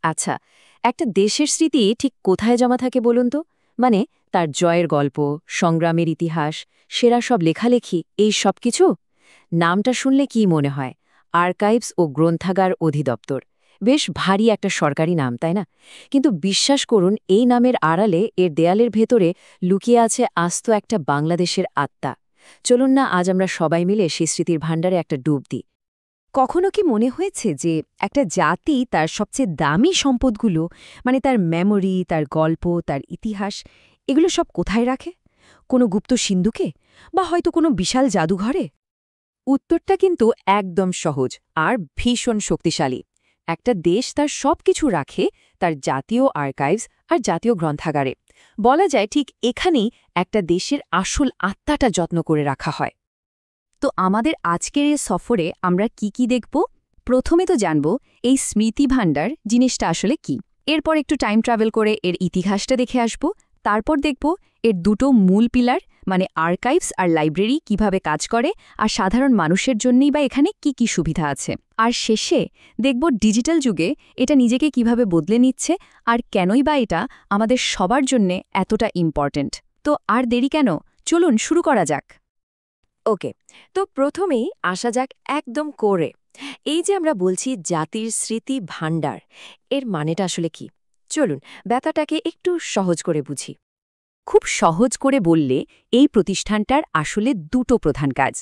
আচ্ছা, একটা দেশের স্মৃতি ঠিক কোথায় জমা থাকে বলুন তো? মানে তার জয়ের গল্প, সংগ্রামের ইতিহাস, সেরা সব লেখালেখি, এই সব কিছু? নামটা শুনলে কি মনে হয়? আর্কাইভস ও গ্রন্থাগার অধিদপ্তর। বেশ ভারী একটা সরকারি নাম, তাই না? কিন্তু বিশ্বাস করুন, এই নামের আড়ালে এর দেয়ালের ভেতরে লুকিয়ে আছে আস্ত একটা বাংলাদেশের আত্মা। চলুন না আজ আমরা সবাই মিলে সেই স্মৃতির ভাণ্ডারে একটা ডুব দিই। কখনো কি মনে হয়েছে যে একটা জাতি তার সবচেয়ে দামি সম্পদগুলো, মানে তার মেমোরি, তার গল্প, তার ইতিহাস, এগুলো সব কোথায় রাখে? কোনো গুপ্ত সিন্ধুকে, বা হয়তো কোনো বিশাল জাদুঘরে? উত্তরটা কিন্তু একদম সহজ আর ভীষণ শক্তিশালী। একটা দেশ তার সবকিছু রাখে তার জাতীয় আর্কাইভস আর জাতীয় গ্রন্থাগারে। বলা যায় ঠিক এখানেই একটা দেশের আসল আত্মাটা যত্ন করে রাখা হয়। তো আমাদের আজকের এই সফরে আমরা কি কি দেখব? প্রথমে তো জানব এই স্মৃতি ভাণ্ডার জিনিসটা আসলে কি। এরপর একটু টাইম ট্রাভেল করে এর ইতিহাসটা দেখে আসব। তারপর দেখব এর দুটো মূল পিলার, মানে আর্কাইভস আর লাইব্রেরি কিভাবে কাজ করে, আর সাধারণ মানুষের জন্যই বা এখানে কি কি সুবিধা আছে। আর শেষে দেখব ডিজিটাল যুগে এটা নিজেকে কিভাবে বদলে নিচ্ছে, আর কেনই বা এটা আমাদের সবার জন্যে এতটা ইম্পর্ট্যান্ট। তো আর দেরি কেন, চলুন শুরু করা যাক। ওকে, তো প্রথমেই আসা যাক একদম কোরে। এই যে আমরা বলছি জাতির স্মৃতি ভাণ্ডার, এর মানেটা আসলে কি? চলুন ব্যাপারটাকে একটু সহজ করে বুঝি। খুব সহজ করে বললে এই প্রতিষ্ঠানটার আসলে দুটো প্রধান কাজ।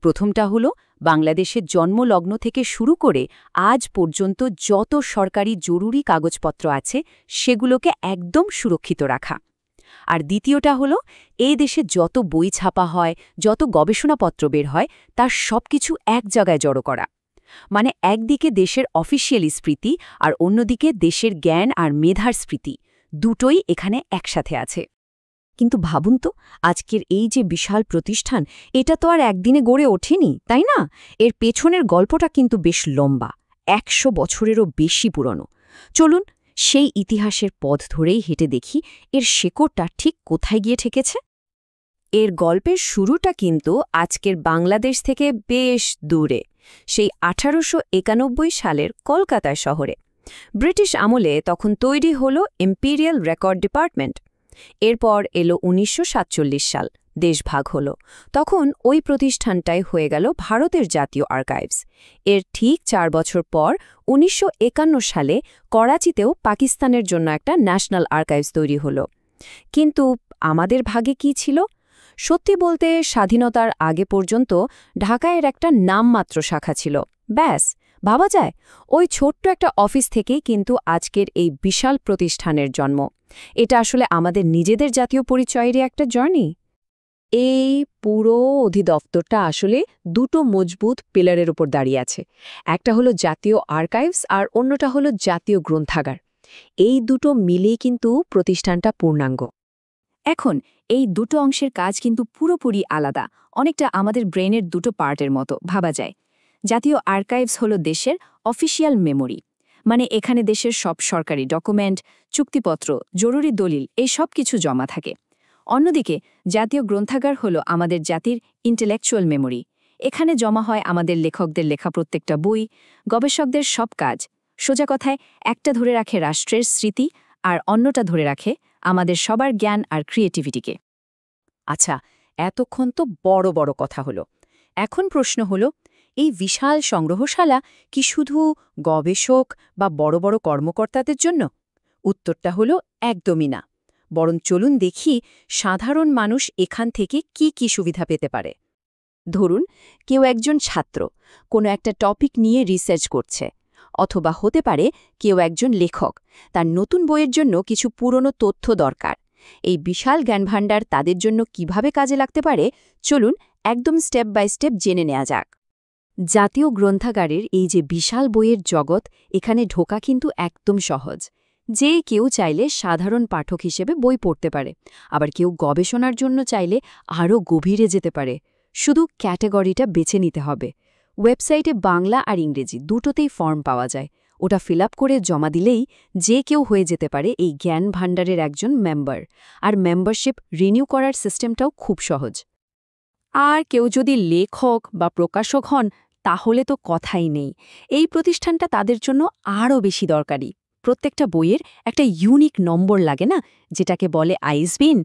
প্রথমটা হলো বাংলাদেশের জন্মলগ্ন থেকে শুরু করে আজ পর্যন্ত যত সরকারি জরুরি কাগজপত্র আছে সেগুলোকে একদম সুরক্ষিত রাখা। আর দ্বিতীয়টা হলো এই দেশে যত বই ছাপা হয়, যত গবেষণাপত্র বের হয়, তার সবকিছু এক জায়গায় জড়ো করা। মানে একদিকে দেশের অফিসিয়ালি স্মৃতি আর অন্যদিকে দেশের জ্ঞান আর মেধার স্মৃতি, দুটোই এখানে একসাথে আছে। কিন্তু ভাবুন তো, আজকের এই যে বিশাল প্রতিষ্ঠান, এটা তো আর একদিনে গড়ে ওঠেনি, তাই না? এর পেছনের গল্পটা কিন্তু বেশ লম্বা, ১০০ বছরেরও বেশি পুরনো। চলুন সেই ইতিহাসের পথ ধরেই হেঁটে দেখি এর শেকড়টা ঠিক কোথায় গিয়ে ঠেকেছে। এর গল্পের শুরুটা কিন্তু আজকের বাংলাদেশ থেকে বেশ দূরে, সেই ১৮৯১ সালের কলকাতা শহরে। ব্রিটিশ আমলে তখন তৈরি হল ইম্পিরিয়াল রেকর্ড ডিপার্টমেন্ট। এরপর এলো ১৯৪৭ সাল, দেশ ভাগ হল। তখন ওই প্রতিষ্ঠানটাই হয়ে গেল ভারতের জাতীয় আর্কাইভস। এর ঠিক ৪ বছর পর ১৯৫১ সালে করাচিতেও পাকিস্তানের জন্য একটা ন্যাশনাল আর্কাইভস তৈরি হল। কিন্তু আমাদের ভাগে কি ছিল? সত্যি বলতে স্বাধীনতার আগে পর্যন্ত ঢাকায় এর একটা নামমাত্র শাখা ছিল, ব্যাস। ভাবা যায় ওই ছোট্ট একটা অফিস থেকেই কিন্তু আজকের এই বিশাল প্রতিষ্ঠানের জন্ম। এটা আসলে আমাদের নিজেদের জাতীয় পরিচয়েরই একটা জার্নি। এই পুরো অধিদপ্তরটা আসলে দুটো মজবুত পিলারের উপর দাঁড়িয়ে আছে। একটা হলো জাতীয় আর্কাইভস আর অন্যটা হলো জাতীয় গ্রন্থাগার। এই দুটো মিলেই কিন্তু প্রতিষ্ঠানটা পূর্ণাঙ্গ। এখন এই দুটো অংশের কাজ কিন্তু পুরোপুরি আলাদা, অনেকটা আমাদের ব্রেনের দুটো পার্টের মতো ভাবা যায়। জাতীয় আর্কাইভস হলো দেশের অফিসিয়াল মেমোরি, মানে এখানে দেশের সব সরকারি ডকুমেন্ট, চুক্তিপত্র, জরুরি দলিল, এই সব কিছু জমা থাকে। অন্যদিকে জাতীয় গ্রন্থাগার হলো আমাদের জাতির ইন্টেলেকচুয়াল মেমোরি। এখানে জমা হয় আমাদের লেখকদের লেখা প্রত্যেকটা বই, গবেষকদের সব কাজ। সোজা কথায়, একটা ধরে রাখে রাষ্ট্রের স্মৃতি, আর অন্যটা ধরে রাখে আমাদের সবার জ্ঞান আর ক্রিয়েটিভিটিকে। আচ্ছা, এতক্ষণ তো বড় বড় কথা হলো। এখন প্রশ্ন হলো, এই বিশাল সংগ্রহশালা কি শুধু গবেষক বা বড় বড় কর্মকর্তাদের জন্য? উত্তরটা হলো একদমই না। বরং চলুন দেখি সাধারণ মানুষ এখান থেকে কি কি সুবিধা পেতে পারে। ধরুন কেউ একজন ছাত্র কোনো একটা টপিক নিয়ে রিসার্চ করছে, অথবা হতে পারে কেউ একজন লেখক, তার নতুন বইয়ের জন্য কিছু পুরনো তথ্য দরকার। এই বিশাল জ্ঞানভাণ্ডার তাদের জন্য কিভাবে কাজে লাগতে পারে, চলুন একদম স্টেপ বাই স্টেপ জেনে নেওয়া যাক। জাতীয় গ্রন্থাগারের এই যে বিশাল বইয়ের জগৎ, এখানে ঢোকা কিন্তু একদম সহজ। যে কেউ চাইলে সাধারণ পাঠক হিসেবে বই পড়তে পারে, আবার কেউ গবেষণার জন্য চাইলে আরও গভীরে যেতে পারে। শুধু ক্যাটাগরিটা বেছে নিতে হবে। ওয়েবসাইটে বাংলা আর ইংরেজি দুটোতেই ফর্ম পাওয়া যায়। ওটা ফিল আপ করে জমা দিলেই যে কেউ হয়ে যেতে পারে এই জ্ঞান ভাণ্ডারের একজন মেম্বার। আর মেম্বারশিপ রিনিউ করার সিস্টেমটাও খুব সহজ। আর কেউ যদি লেখক বা প্রকাশক হন, তাহলে তো কথাই নেই। এই প্রতিষ্ঠানটা তাদের জন্য আরও বেশি দরকারি। প্রত্যেকটা বইয়ের একটা ইউনিক নম্বর লাগে না, যেটাকে বলে আইসবিন।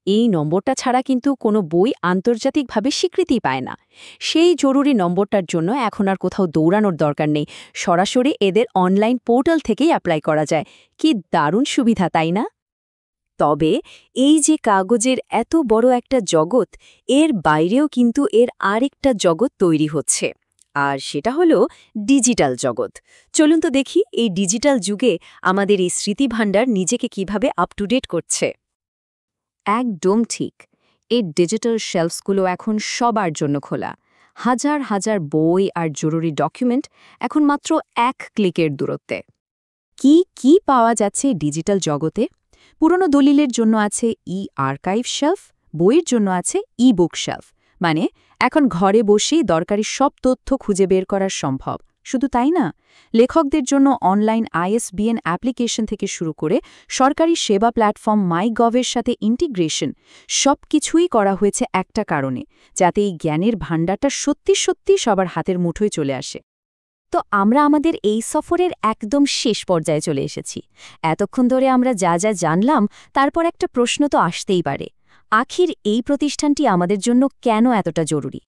এই নম্বরটা ছাড়া কিন্তু কোনো বই আন্তর্জাতিকভাবে স্বীকৃতি পায় না। সেই জরুরি নম্বরটার জন্য এখন আর কোথাও দৌড়ানোর দরকার নেই, সরাসরি এদের অনলাইন পোর্টাল থেকেই অ্যাপ্লাই করা যায়। কি দারুণ সুবিধা, তাই না? তবে এই যে কাগজের এত বড় একটা জগৎ, এর বাইরেও কিন্তু এর আরেকটা জগৎ তৈরি হচ্ছে, আর সেটা হলো ডিজিটাল জগৎ। চলুন তো দেখি এই ডিজিটাল যুগে আমাদের এই স্মৃতিভাণ্ডার নিজেকে কিভাবে আপ টু ডেট করছে। একদম ঠিক, এই ডিজিটাল শেলফসগুলো এখন সবার জন্য খোলা। হাজার হাজার বই আর জরুরি ডকুমেন্ট এখন মাত্র এক ক্লিকের দূরত্বে। কি কি পাওয়া যাচ্ছে ডিজিটাল জগতে? পুরনো দলিলের জন্য আছে আর্কাইভ শেলফ, বইয়ের জন্য আছে বুক শেলফ। মানে এখন ঘরে বসেই দরকারি সব তথ্য খুঁজে বের করা সম্ভব। শুধু তাই না, লেখকদের জন্য অনলাইন ISBN অ্যাপ্লিকেশন থেকে শুরু করে সরকারি সেবা প্ল্যাটফর্ম মাইগভের সাথে ইন্টিগ্রেশন, সব কিছুই করা হয়েছে একটা কারণে, যাতে এই জ্ঞানের ভাণ্ডারটা সত্যি সত্যি সবার হাতের মুঠোয় চলে আসে। তো আমরা আমাদের এই সফরের একদম শেষ পর্যায়ে চলে এসেছি। এতক্ষণ ধরে আমরা যা যা জানলাম, তারপর একটা প্রশ্ন তো আসতেই পারে, আখির এই প্রতিষ্ঠানটি আমাদের জন্য কেন এতটা জরুরি?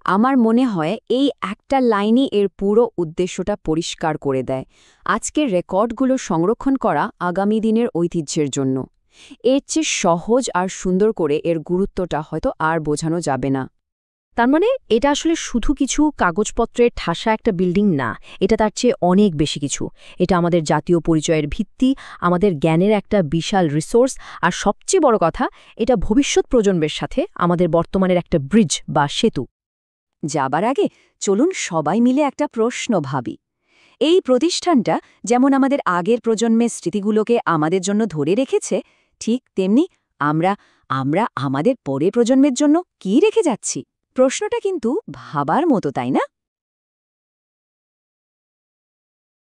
আমার মনে হয় এই একটা লাইনই এর পুরো উদ্দেশ্যটা পরিষ্কার করে দেয়। আজকের রেকর্ডগুলো সংরক্ষণ করা আগামী দিনের ঐতিহ্যের জন্য। এর চেয়ে সহজ আর সুন্দর করে এর গুরুত্বটা হয়তো আর বোঝানো যাবে না। তার মানে এটা আসলে শুধু কিছু কাগজপত্রের ঠাসা একটা বিল্ডিং না, এটা তার চেয়ে অনেক বেশি কিছু। এটা আমাদের জাতীয় পরিচয়ের ভিত্তি, আমাদের জ্ঞানের একটা বিশাল রিসোর্স, আর সবচেয়ে বড় কথা, এটা ভবিষ্যৎ প্রজন্মের সাথে আমাদের বর্তমানের একটা ব্রিজ বা সেতু। যাবার আগে চলুন সবাই মিলে একটা প্রশ্ন ভাবি। এই প্রতিষ্ঠানটা যেমন আমাদের আগের প্রজন্মের স্মৃতিগুলোকে আমাদের জন্য ধরে রেখেছে, ঠিক তেমনি আমরা আমাদের পরের প্রজন্মের জন্য কি রেখে যাচ্ছি? প্রশ্নটা কিন্তু ভাবার মতো, তাই না?